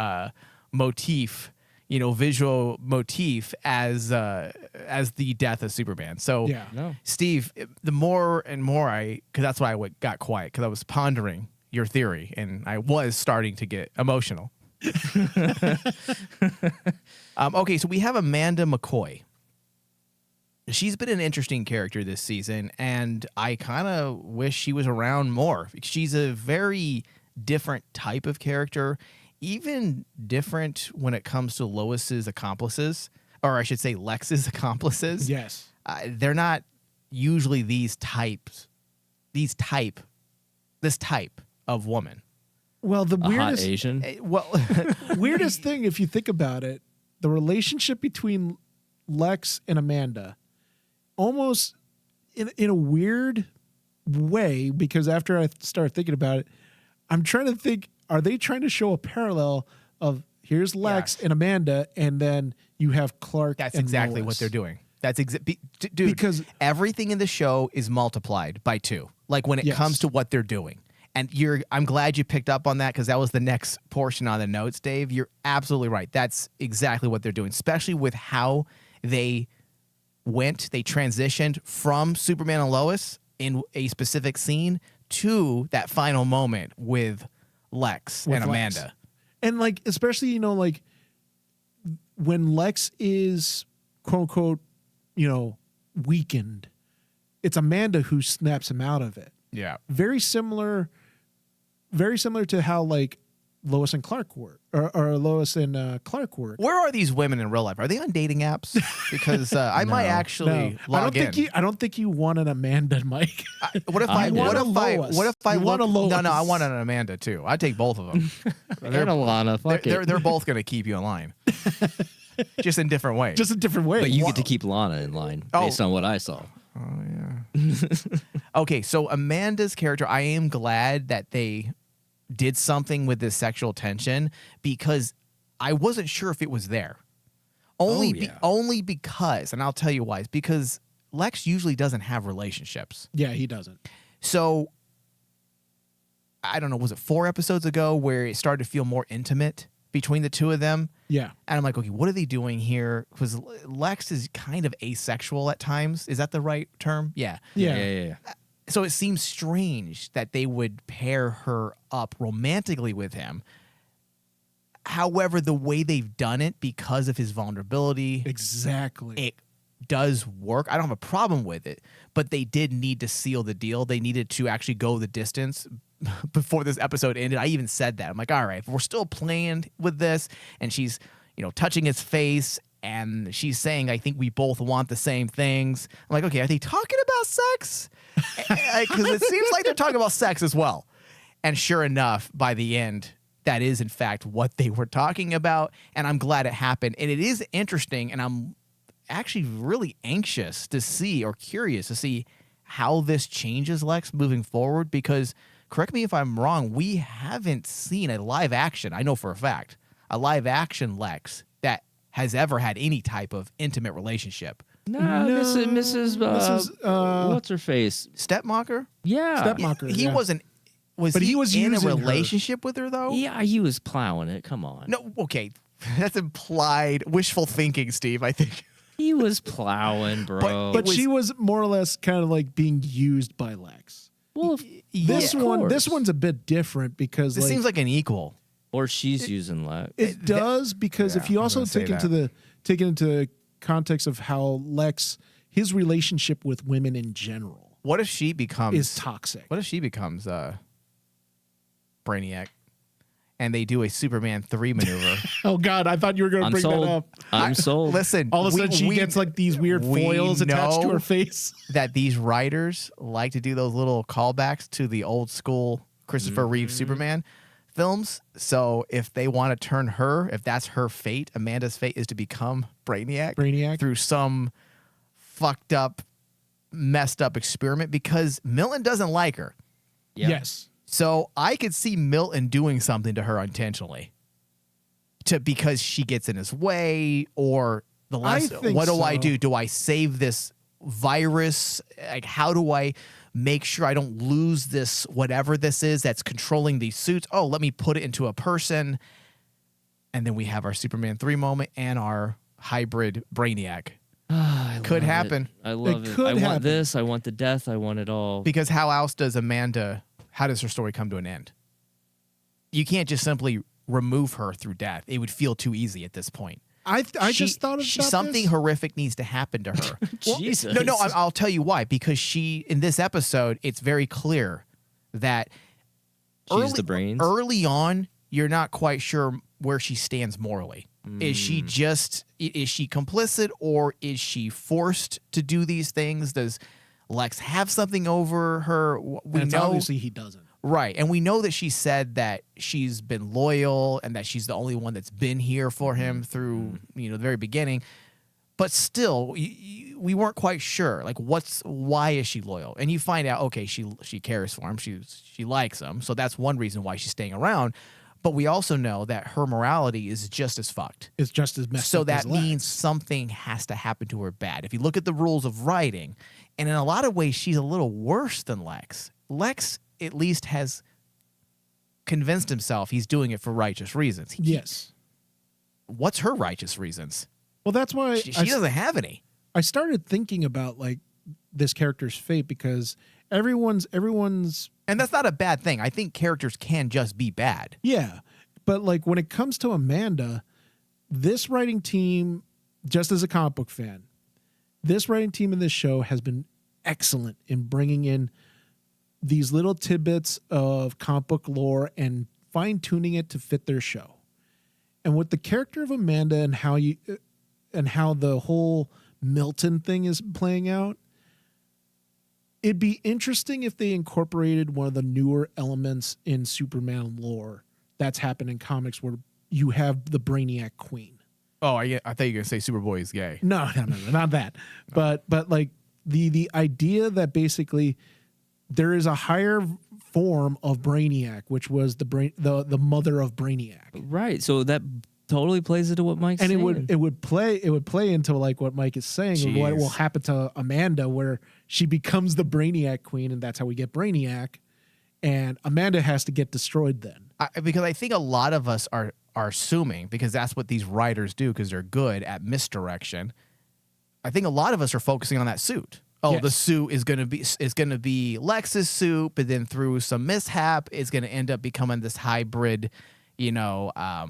motif, you know, visual motif as the death of Superman. So, Yeah. No. Steve, the more and more because that's why I got quiet, because I was pondering your theory and I was starting to get emotional. Okay, so we have Amanda McCoy. She's been an interesting character this season, and I kind of wish she was around more. She's a very different type of character, even different when it comes to Lois's accomplices, or I should say Lex's accomplices. Yes. They're not usually this type of woman. Well, the A weirdest hot Asian? weirdest thing, if you think about it, the relationship between Lex and Amanda, almost in a weird way, because after I start thinking about it, I'm trying to think, are they trying to show a parallel of here's Lex and Amanda, and then you have Clark? That's and exactly Lois. what they're doing. That's dude, Because everything in the show is multiplied by 2. Like when it comes to what they're doing. And I'm glad you picked up on that, because that was the next portion on the notes, Dave. You're absolutely right. That's exactly what they're doing, especially with how they transitioned from Superman and Lois in a specific scene to that final moment with Lex and Amanda. Lex. And like, especially, you know, like when Lex is quote unquote, you know, weakened, it's Amanda who snaps him out of it. Yeah. Very similar to how like Lois and Clark work, or Lois and Clark work. Where are these women in real life? Are they on dating apps? Because I might actually log in. I don't think you want an Amanda, Mike. What if I I want what a if I Lois. what if I You want look, a Lois. No, I want an Amanda too. I'd take both of them. And Alana, fuck it. They're both going to keep you in line. Just in different ways. Just a different way. But you get to keep Lana in line based on what I saw. Oh yeah. Okay, so Amanda's character, I am glad that they did something with this sexual tension because I wasn't sure if it was there. Only because, and I'll tell you why. It's because Lex usually doesn't have relationships. Yeah, he doesn't. So I don't know, was it 4 episodes ago where it started to feel more intimate between the two of them? Yeah. And I'm like, okay, what are they doing here? Because Lex is kind of asexual at times. Is that the right term? Yeah. Yeah. So it seems strange that they would pair her up romantically with him. However, the way they've done it, because of his vulnerability, Exactly. it does work. I don't have a problem with it, but they did need to seal the deal. They needed to actually go the distance before this episode ended. I even said that. I'm like, all right, if we're still playing with this and she's, touching his face and she's saying, I think we both want the same things. I'm like, okay, are they talking about sex? Because it seems like they're talking about sex as well. And sure enough, by the end, that is in fact what they were talking about. And I'm glad it happened. And it is interesting. And I'm actually really anxious to see, or curious to see, how this changes Lex moving forward. Because correct me if I'm wrong, we haven't seen a live action, I know for a fact, a live action Lex that has ever had any type of intimate relationship. No, this is Mrs. What's her face? Stepmocker? Yeah. Stepmocker. He yeah. wasn't. But he was in a using her. relationship with her though? Yeah, he was plowing it. Come on. No, okay. That's implied wishful thinking, Steve, I think. He was plowing, bro. But she was more or less kind of like being used by Lex. Well, This one's a bit different because This seems like an equal. or she's using Lex. it does, because if you I was also gonna say take into context of how Lex, his relationship with women in general, What if she becomes is toxic. What if she becomes Brainiac and they do a Superman 3 maneuver? Oh God, I thought you were going to I'm bring sold. that up. I'm sold. Listen, All of a sudden, she gets like these weird we foils attached to know her face. that these writers like to do those little callbacks to the old school Christopher Reeve Superman films. So if they want to turn her, if that's her fate, Amanda's fate is to become Brainiac through some fucked up, messed up experiment, because Milton doesn't like her. Yeah. Yes. So I could see Milton doing something to her intentionally, because she gets in his way, or the last. think What do I so. do? Do I save this virus? Like, how do I make sure I don't lose this, whatever this is that's controlling these suits? Oh, let me put it into a person, and then we have our Superman 3 moment and our hybrid Brainiac. Could love happen. It. I love it. could I happen. want this. I want the death. I want it all. Because how else does Amanda? How does her story come to an end? You can't just simply remove her through death. It would feel too easy at this point. I just thought of something horrific needs to happen to her. Jesus. No, I'll tell you why. Because she, in this episode, it's very clear that She's the brains. early on, you're not quite sure where she stands morally. Is she complicit, or is she forced to do these things? Does Lex have something over her? We And know, obviously he doesn't. right, and we know that she said that she's been loyal and that she's the only one that's been here for him through the very beginning. But still, we weren't quite sure. Like, why is she loyal? And you find out, okay, she cares for him. She likes him, so that's one reason why she's staying around. But we also know that her morality is just as fucked. It's just as messed So up that as Lex. means something has to happen to her bad. If you look at the rules of writing, and in a lot of ways, she's a little worse than Lex. Lex at least has convinced himself he's doing it for righteous reasons. Yes. What's her righteous reasons? Well, that's why She doesn't have any. I started thinking about like this character's fate, because everyone's And that's not a bad thing. I think characters can just be bad. yeah. But like when it comes to Amanda, this writing team, just as a comic book fan, this writing team in this show has been excellent in bringing in these little tidbits of comic book lore and fine tuning it to fit their show. And with the character of Amanda and how the whole Milton thing is playing out, it'd be interesting if they incorporated one of the newer elements in Superman lore that's happened in comics where you have the Brainiac Queen. Oh, I thought you were going to say Superboy is gay. No, not that. But like the idea that basically there is a higher form of Brainiac, which was the mother of Brainiac. Right. So that totally plays into what Mike's saying. And it would play into like what Mike is saying, and what will happen to Amanda, where she becomes the Brainiac Queen, and that's how we get Brainiac, and Amanda has to get destroyed then. Because I think a lot of us are assuming, because that's what these writers do, because they're good at misdirection. I think a lot of us are focusing on that suit. Oh, yes. The suit is gonna be Lex's suit, but then through some mishap, it's gonna end up becoming this hybrid, Brainiac.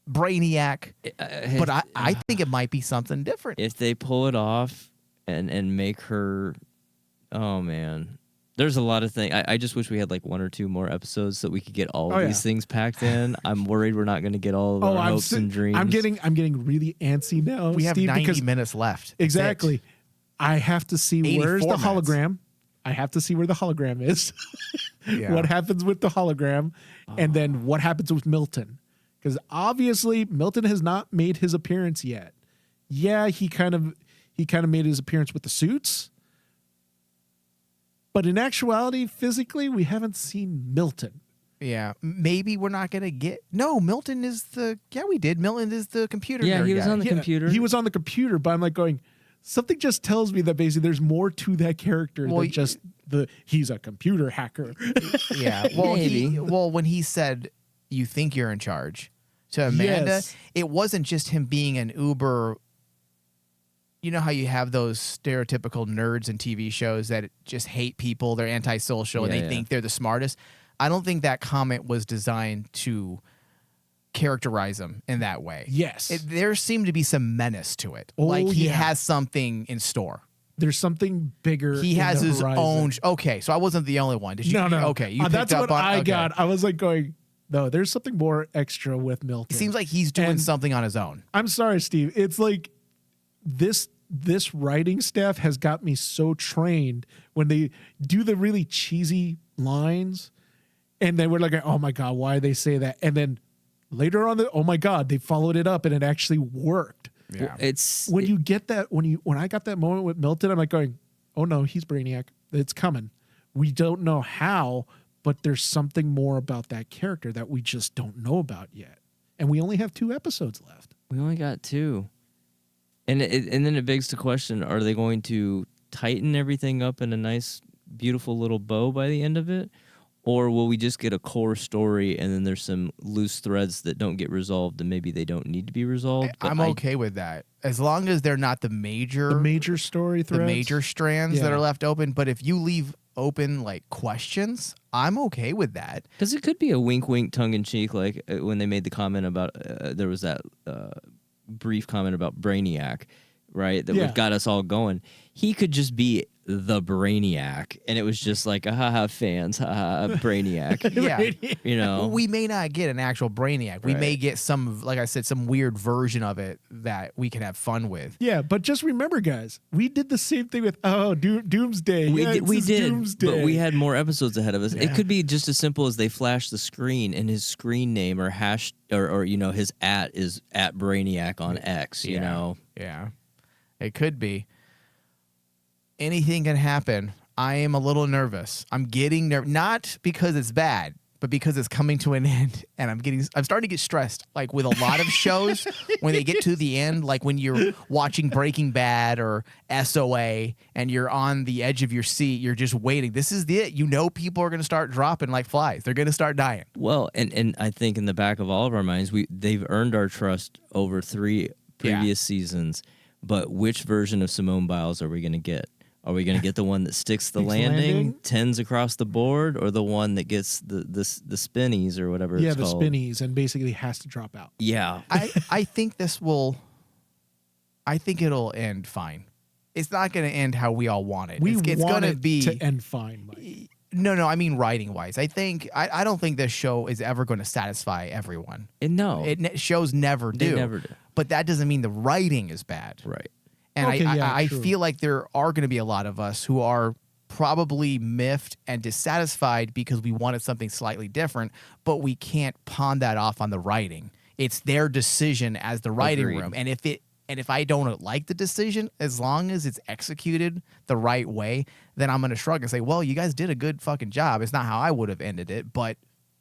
But I think it might be something different. If they pull it off and make her, oh man. There's a lot of things. I just wish we had like one or two more episodes so that we could get all of these things packed in. I'm worried we're not going to get all of our hopes and dreams. I'm getting really antsy now. We have Steve, 90 minutes left. Exactly. I have to see where's the hologram. I have to see where the hologram is. What happens with the hologram, and then what happens with Milton? Because obviously Milton has not made his appearance yet. Yeah, he kind of made his appearance with the suits. But in actuality, physically, we haven't seen Milton. Yeah, maybe we're not going to get... No, Milton is the... Yeah, we did. Milton is the computer Yeah, nerd he was guy. on the computer. He was on the computer, but I'm like going... Something just tells me that basically there's more to that character than just he's a computer hacker. Yeah, well, when he said, you think you're in charge, to Amanda, it wasn't just him being an uber... You know how you have those stereotypical nerds in TV shows that just hate people, they're antisocial, and they think they're the smartest? I don't think that comment was designed to characterize him in that way. Yes. There seemed to be some menace to it. Oh, like he has something in store. There's something bigger. He has his own... Okay, so I wasn't the only one. Did you? No. Okay, you that's picked up what on... I got. I was like going... No, there's something more extra with Milton. It seems like he's doing something on his own. I'm sorry, Steve. It's like... This writing staff has got me so trained when they do the really cheesy lines, and then we're like, oh my God, why did they say that? And then later on, oh my God, they followed it up and it actually worked. Yeah. When you get that, when I got that moment with Milton, I'm like going, oh no, he's Brainiac. It's coming. We don't know how, but there's something more about that character that we just don't know about yet. And we only have 2 episodes left. We only got 2. And then it begs the question, are they going to tighten everything up in a nice, beautiful little bow by the end of it? Or will we just get a core story and then there's some loose threads that don't get resolved and maybe they don't need to be resolved? But I'm okay with that. As long as they're not the major story threads. The major strands that are left open. But if you leave open like questions, I'm okay with that. Because it could be a wink, tongue-in-cheek, like when they made the comment about, there was that... brief comment about Brainiac, right? That got us all going. He could just be the Brainiac, and it was just like, haha, fans, haha, Brainiac. Yeah. You know? We may not get an actual Brainiac. We may get some, like I said, some weird version of it that we can have fun with. Yeah, but just remember, guys, we did the same thing with, Doomsday. We did, Doomsday. but we had more episodes ahead of us. Yeah. It could be just as simple as they flash the screen and his screen name or hash or his @ is @ Brainiac on X, you know? Yeah, it could be. Anything can happen. I am a little nervous. I'm getting nervous, not because it's bad, but because it's coming to an end, and I'm starting to get stressed. Like with a lot of shows, when they get to the end, like when you're watching Breaking Bad or SOA, and you're on the edge of your seat, you're just waiting. This is it. You know, people are going to start dropping like flies. They're going to start dying. Well, and I think in the back of all of our minds, they've earned our trust over 3 previous seasons. But which version of Simone Biles are we going to get? Are we going to get the one that sticks the landing, 10s across the board, or the one that gets the spinnies or whatever it's called? Yeah, the spinnies, and basically has to drop out. Yeah. I think it'll end fine. it's not going to end how we all want it. We it's want going to it be to end fine, Mike. No, I mean writing wise. I don't think this show is ever going to satisfy everyone. And no, Shows never do. they never do. But that doesn't mean the writing is bad. Right. And Okay, yeah, I true. feel like there are going to be a lot of us who are probably miffed and dissatisfied because we wanted something slightly different, but we can't pawn that off on the writing. It's their decision as the writing Agreed. room. And if I don't like the decision, as long as it's executed the right way, then I'm going to shrug and say, well, you guys did a good fucking job. It's not how I would have ended it, but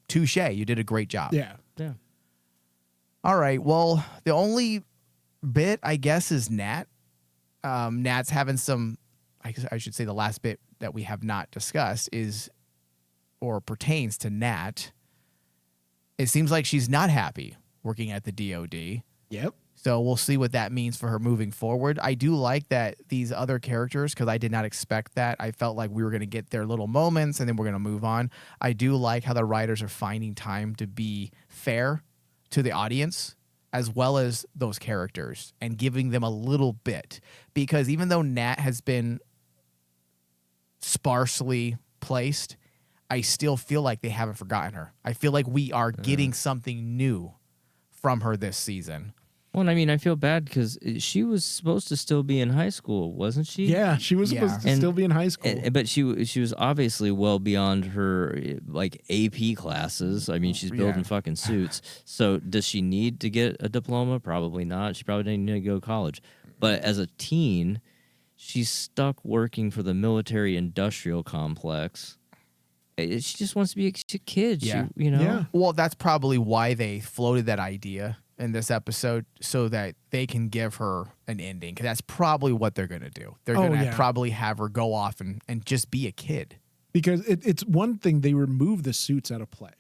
touche, you did a great job. Yeah. Yeah. All right. Well, the only bit, I guess, is Nat. Nat's having some, I should say the last bit that we have not discussed is, or pertains to Nat. It seems like she's not happy working at the DOD. Yep. So we'll see what that means for her moving forward. I do like that these other characters, because I did not expect that. I felt like we were going to get their little moments and then we're going to move on. I do like how the writers are finding time to be fair to the audience as well as those characters and giving them a little bit. Because even though Nat has been sparsely placed, I still feel like they haven't forgotten her. I feel like we are getting something new from her this season. Well, I mean, I feel bad because she was supposed to still be in high school, wasn't she? Yeah, she was supposed to And- still be in high school. But she was obviously well beyond her like AP classes. I mean, she's building fucking suits. So does she need to get a diploma? Probably not. She probably didn't need to go to college. But as a teen, she's stuck working for the military industrial complex. She just wants to be a kid. Yeah. Yeah. Well, that's probably why they floated that idea in this episode so that they can give her an ending, because that's probably what they're going to do. They're going to probably have her go off and just be a kid. Because it's one thing they remove the suits out of play.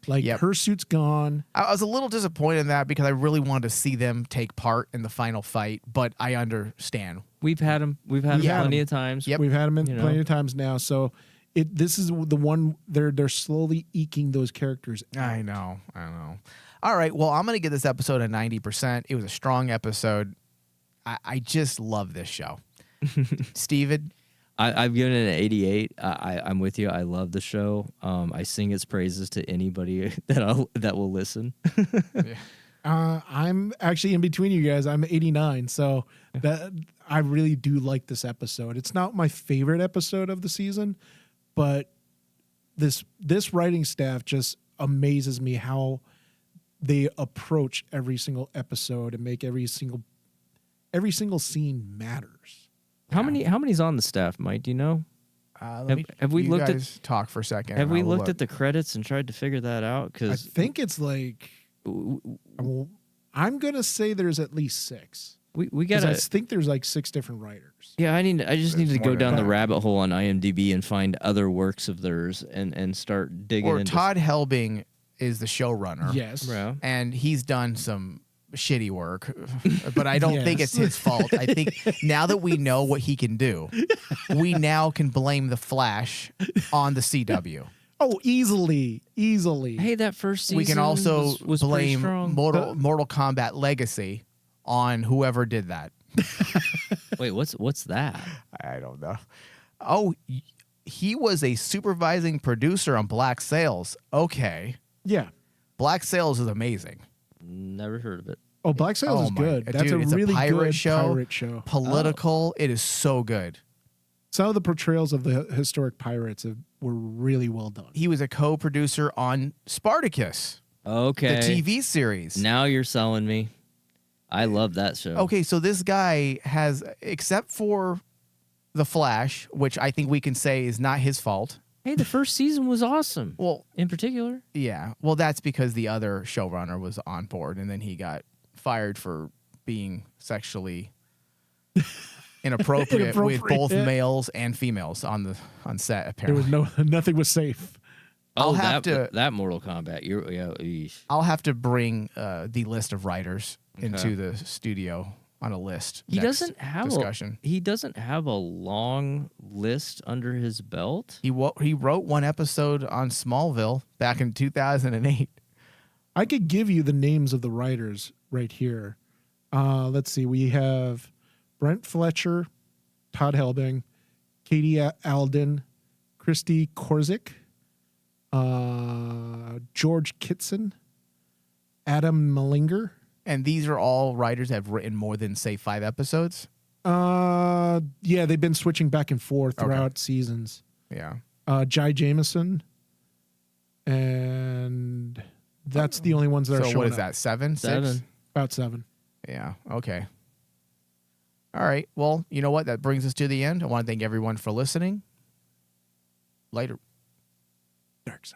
Like Yep. her suit's gone. I was a little disappointed in that because I really wanted to see them take part in the final fight, but I understand. We've had them. We've had them Yeah. plenty of times. Yep. We've had them in You know. plenty of times now. So this is the one they're slowly eking those characters out. I know. All right, well, I'm going to give this episode a 90%. It was a strong episode. I just love this show. Steven? I've given it an 88. I'm with you. I love the show. I sing its praises to anybody that will listen. I'm actually in between you guys. I'm 89, so that I really do like this episode. It's not my favorite episode of the season, but this writing staff just amazes me how they approach every single episode and make every single scene matters. How many's on the staff, Mike? Do you know? Have we you looked guys talk for a second? Have and we I'll looked look. at the credits and tried to figure that out? I Because think it's like I'm gonna say there's at least 6. we 'Cause I gotta. think there's like 6 different writers. Yeah, I just need to more go than down the that. rabbit hole on IMDb and find other works of theirs and start digging Or into. Todd Helbing is the showrunner. Yes. Yeah. And he's done some shitty work, but I don't think it's Yes. his fault. I think now that we know what he can do, we now can blame the Flash on the CW. Oh, easily. Hey, that first season We can also was pretty blame strong. Mortal Kombat Legacy on whoever did that. Wait, what's that? I don't know. Oh, he was a supervising producer on Black Sails. Okay. Yeah. Black Sails is amazing. Never heard of it. Oh, Black Sails Oh is my- good. That's dude, a it's a really pirate good show. pirate show. Political. It is so good. Some of the portrayals of the historic pirates were really well done. He was a co-producer on Spartacus, Okay. the TV series. Now you're selling me. I love that show. Okay, so this guy has, except for The Flash, which I think we can say is not his fault. Hey, the first season was awesome. Well, In particular. yeah. Well, that's because the other showrunner was on board, and then he got fired for being sexually inappropriate with both Inappropriate. males and females on set. There Apparently, was nothing was safe. I'll have that Mortal Kombat. Eesh. I'll have to bring the list of writers Okay. into the studio on a list. He next doesn't have discussion. He doesn't have a long list under his belt. He wrote one episode on Smallville back in 2008. I could give you the names of the writers right here. Let's see. We have Brent Fletcher, Todd Helbing, Katie Alden, Christy Korzik, George Kitson, Adam Malinger. And these are all writers that have written more than, say, 5 episodes? Yeah, they've been switching back and forth throughout seasons. Yeah. Jai Jameson, and that's the only ones that are So showing what is up. that, 7? 6? 7. About 7. Yeah, okay. All right. Well, you know what? That brings us to the end. I want to thank everyone for listening. Later. Dark side.